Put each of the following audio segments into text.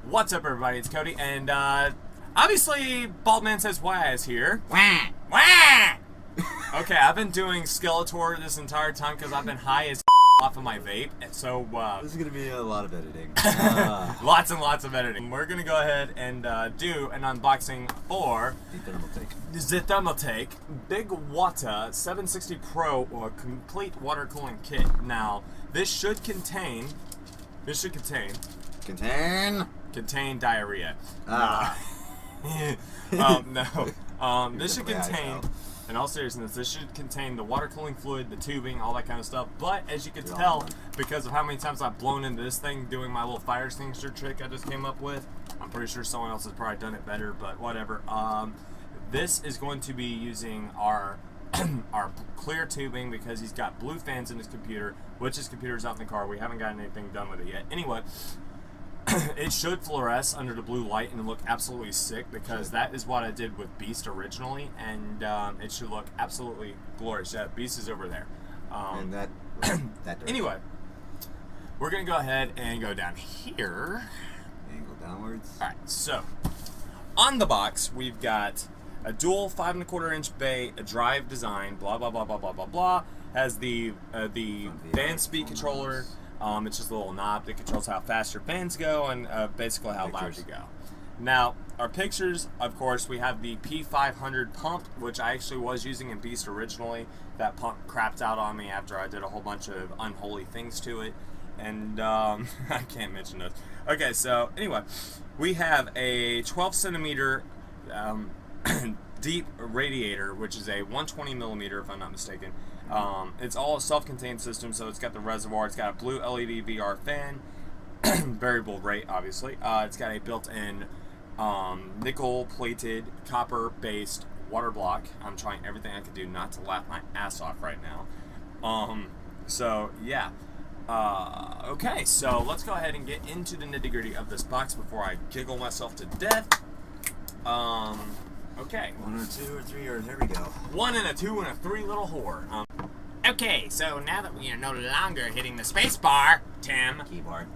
What's up, everybody? It's Cody, and obviously, Baldman Says Why is here. Wah! Wah! Okay, I've been doing Skeletor this entire time because I've been high as off of my vape, so this is gonna be a lot of editing. lots and lots of editing. We're gonna go ahead and do an unboxing for The Thermaltake Big Water 760 Pro or complete water cooling kit. Now, this should contain diarrhea. This should contain, in all seriousness, this should contain the water cooling fluid, the tubing, all that kind of stuff. But as you can tell, because of how many times I've blown into this thing doing my little fire extinguisher trick I just came up with, I'm pretty sure someone else has probably done it better, but whatever. This is going to be using our our clear tubing because he's got blue fans in his computer, which his computer's out in the car. We haven't gotten anything done with it yet. Anyway, it should fluoresce under the blue light and look absolutely sick because that is what I did with Beast originally, and it should look absolutely glorious. Yeah, Beast is over there. And that anyway, we're going to go ahead and go down here. Angle downwards. Alright, so on the box, we've got a dual 5¼ bay, a drive design, blah, blah, blah, blah, blah, blah, blah. Has the fan speed controller. It's just a little knob that controls how fast your fans go and basically how loud you go. Now, our pictures, of course, we have the P500 pump, which I actually was using in Beast originally. That pump crapped out on me after I did a whole bunch of unholy things to it. And I can't mention those. Okay, so anyway, we have a 12 centimeter deep radiator, which is a 120 millimeter, if I'm not mistaken. It's all a self-contained system, so it's got the reservoir, it's got a blue LED VR fan, variable rate, obviously. It's got a built-in nickel-plated, copper-based water block. I'm trying everything I can do not to laugh my ass off right now. So, yeah. Okay, so let's go ahead and get into the nitty-gritty of this box before I giggle myself to death. Okay. 1 or 2 or 3, or there we go. 1 and a 2 and a 3 little whore. Okay, so now that we are no longer hitting the space bar, Tim. Keyboard.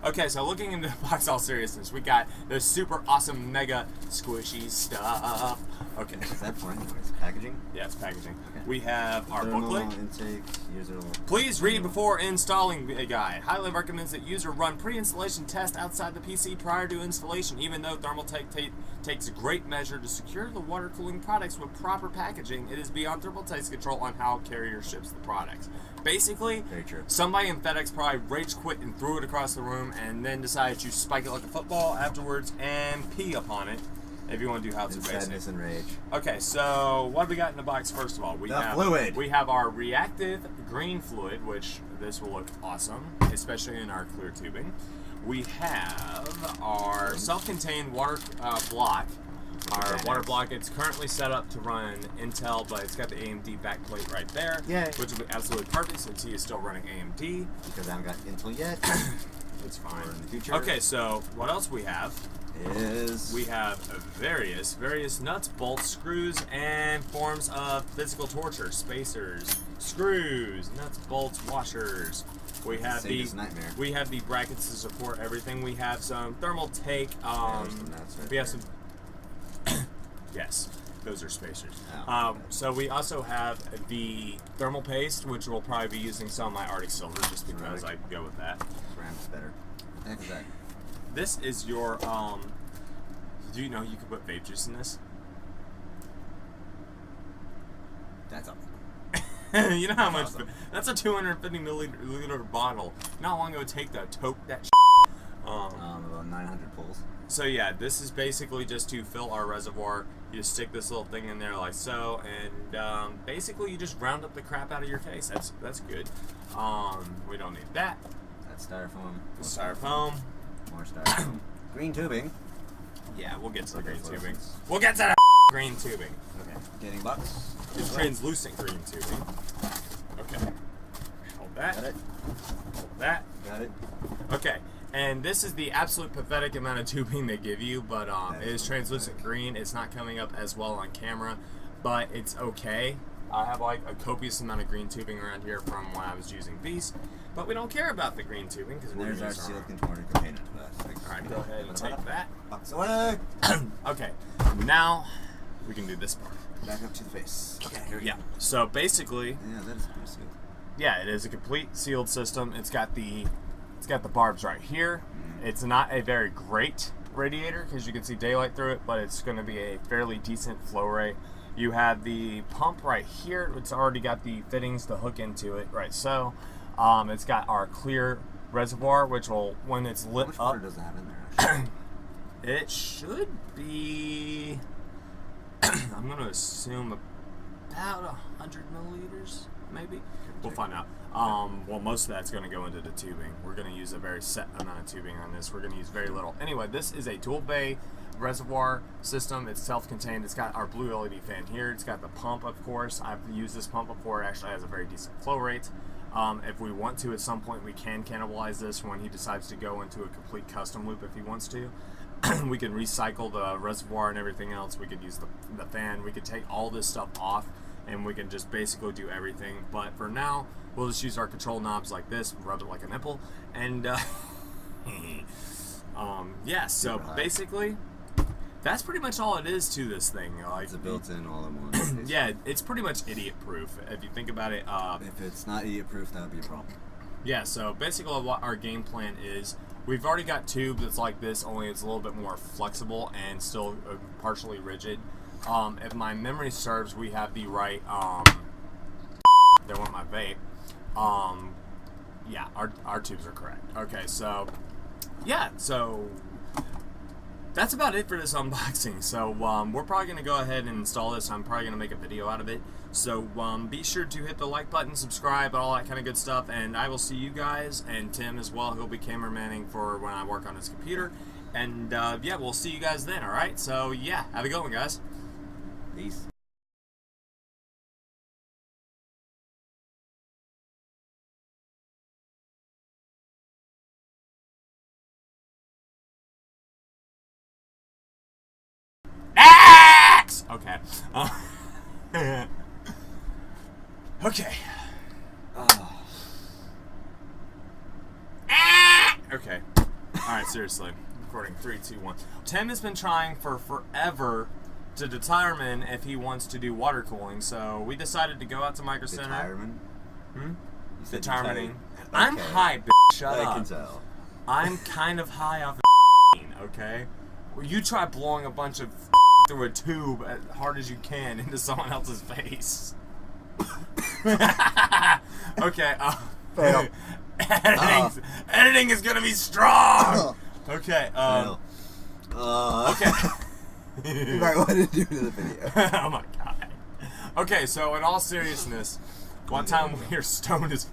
Okay, so looking into the box, all seriousness, we got this super awesome, mega squishy stuff. Okay. What's that for? Anyways, packaging? Yeah, it's packaging. Okay. We have our booklet. Intake, user. Please read before installing a guide. Highly recommends that user run pre-installation test outside the PC prior to installation, even though Thermaltake takes great measure to secure the water cooling products with proper packaging. It is beyond Thermaltake's control on how carrier ships the products. Basically, very true. Somebody in FedEx probably rage quit and threw it across the room and then decided to spike it like a football afterwards and pee upon it. If you want to do how to basic. Sadness and rage. Okay, so what have we got in the box first of all? We have fluid. We have our reactive green fluid, which this will look awesome, especially in our clear tubing. We have our self-contained water block. Our water block, it's currently set up to run Intel, but it's got the AMD backplate right there, which will be absolutely perfect since he is still running AMD. Because I haven't got Intel yet. It's fine. In the future. Okay, so what else we have? We have various nuts, bolts, screws, and forms of physical torture. Spacers, screws, nuts, bolts, washers. We have the brackets to support everything. We have some Thermaltake. We have some. Yes, those are spacers. Oh. So we also have the thermal paste, which we'll probably be using some of my Arctic Silver just because I go with that. Ceramics better. What the heck is that? This is your, do you know you could put vape juice in this? That's a... You know how much, awesome. That's a 250 milliliter bottle. Not long ago, take that, toke that about 900 pulls. So yeah, this is basically just to fill our reservoir. You just stick this little thing in there like so, and basically you just round up the crap out of your case. That's good. We don't need that. That's styrofoam. Styrofoam. More styrofoam. Green tubing. Yeah, we'll get to the green tubing. We'll get to the green tubing. Okay. Getting bucks. It's translucent green tubing. Okay. Hold that. Got it. Hold that. Got it. Okay. And this is the absolute pathetic amount of tubing they give you, but it is translucent green. It's not coming up as well on camera, but it's okay. I have like a copious amount of green tubing around here from when I was using Beast, but we don't care about the green tubing because we're There's our using sealed container to that. Alright, go ahead and take that. Box away. Okay, now we can do this part. Back up to the face. Okay, here we Yeah, go. so basically, Yeah, that is pretty sealed. yeah, it is a complete sealed system. It's got the barbs right here. It's not a very great radiator because you can see daylight through it, but it's going to be a fairly decent flow rate. You have the pump right here. It's already got the fittings to hook into it, right? So it's got our clear reservoir, which will, when it's lit How much up, water does it have in there, actually? it should be, I'm going to assume about 100 milliliters, maybe. We'll find out. Well, most of that's going to go into the tubing. We're going to use a very set amount of tubing on this. We're going to use very little. Anyway, this is a dual bay reservoir system. It's self-contained. It's got our blue LED fan here. It's got the pump, of course. I've used this pump before. It actually has a very decent flow rate. If we want to, at some point, we can cannibalize this when he decides to go into a complete custom loop if he wants to. We can recycle the reservoir and everything else. We could use the fan. We could take all this stuff off and we can just basically do everything. But for now, we'll just use our control knobs like this, rub it like a nipple, and yeah, so basically, that's pretty much all it is to this thing. Like, It's a built-in all-in-one. yeah, it's pretty much idiot-proof, if you think about it. If it's not idiot-proof, that would be a problem. Yeah, so basically what our game plan is, we've already got tube that's like this, only it's a little bit more flexible and still partially rigid. If my memory serves, we have the right, they want my vape. Yeah, our tubes are correct. Okay, so, yeah, so that's about it for this unboxing. So, we're probably going to go ahead and install this. I'm probably going to make a video out of it. So, be sure to hit the like button, subscribe, all that kind of good stuff, and I will see you guys, and Tim as well. He'll be cameramanning for when I work on his computer. And, yeah, we'll see you guys then, alright? So, yeah, have a good one, guys. Peace. Next! Okay. Okay. Okay. Alright, seriously. Recording 3, 2, 1. Tim has been trying for forever to determine if he wants to do water cooling, so we decided to go out to Micro Center. Determine? Hmm? You said Determining. okay. I'm high, bitch. Shut up. I can tell. I'm kind of high off of okay? Well, you try blowing a bunch of through a tube as hard as you can into someone else's face. Okay, Fail. Editing is gonna be strong! Okay, okay. Right, what did it do to the video? Oh my god. Okay, so in all seriousness, one time we were stoned as